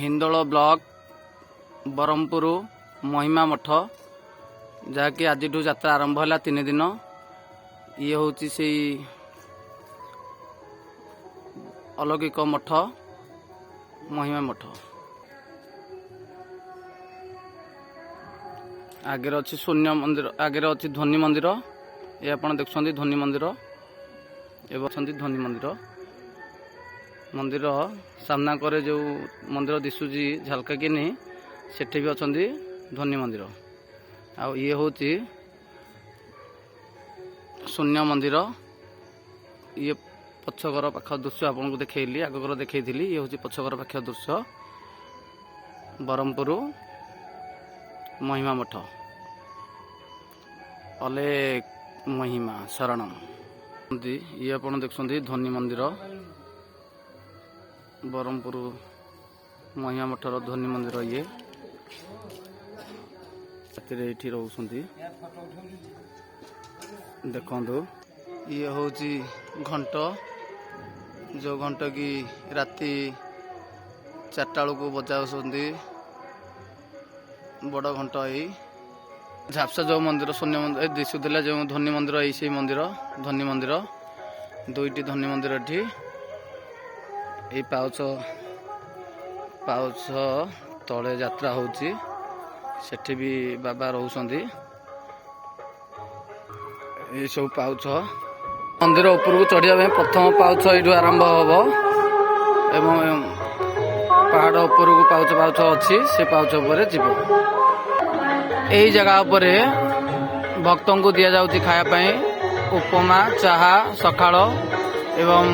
Hindol block Barhampur महिमा मठ जहाँकि आज यात्रा आरंभ है 3 दिन। ये हूँ से अलौकिक मठ महिमा मठ। आगे अच्छी शून्य मंदिर, आगे अच्छी ध्वनि मंदिर। ये आप देखुं ध्वनि मंदिर एवं ध्वनि मंदिर। मंदिर सामना करे जो मंदिर दिशुची झलका किनी सेठी भी अच्छा ध्वनि मंदिर। आउ ये हूँ शून्य मंदिर। ये पछघर पाख दृश्य आपको देखली, आगकर देखी। ये हूँ पछघर पाख दृश्य बरहमपुर महिमा मठ अलेख महिमा शरणम। ये आप देखुं ध्वनि मंदिर बरहमपुर महिमा मठर ध्वनि मंदिर। ये राति रोचंती देखु। ये हूँ घंट, जो घंट की राति 4टा बेलू बजाऊँगी। बड़ घंट यही झापसा जो मंदिर शून्य मंदिर दिशुला जो ध्वनि मंदिर यही मंदिर ध्वनि मंदिर। 2टी ध्वनि मंदिर ये पाउछ तले यात्रा होची। सेठी भी बाबा रोचंती। ये सब पाउछ मंदिर उपरକୁ चढ़िया प्रथम पाउछ ये आरंभ हम एवं पहाड़ उपरକୁ पाउछ अच्छी से पाउछ पर जीव। यही जगह पर भक्तों को दि जाऊँगी खायापाई उपमा चाहा सकाळ एवं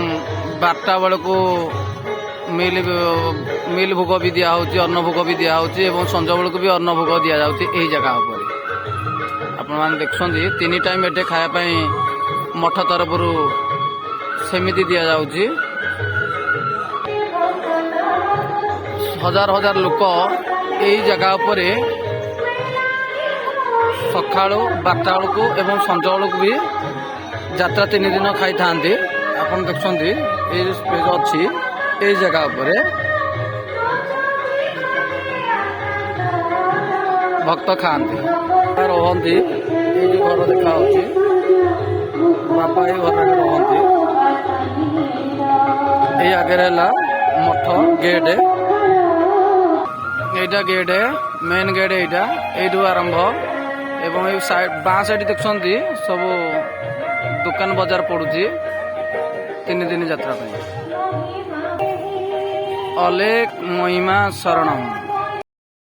12टा बेलू मिल भोग भी दिया होची, अन्न भोग भी दिया होची एवं संज बेलू भी अन्न भोग दि जाऊँगी। यही जगह पर आपण मैंने देखुं 3 टाइम एटे खायापाई मठ तरफ सेमिति दि जाऊँगी। हजार हजार लोक यही जगह पर सकाळू 12टा बेलू एवं संज बेलू भी यात्रा 3 दिन खाई था। आप देखुं ये स्पेस अच्छी ये जगह पर भक्त खाती रहती। ये जो घर देखा बापा ये घर रहती। ये आगे मठ गेट, यहाँ गेट मेन गेट यू आरंभ एवं ये बाँ साइड देखुं सब दुकान बजार पड़ुची 3 दिन यात्रा। अलेख महिमा शरणम।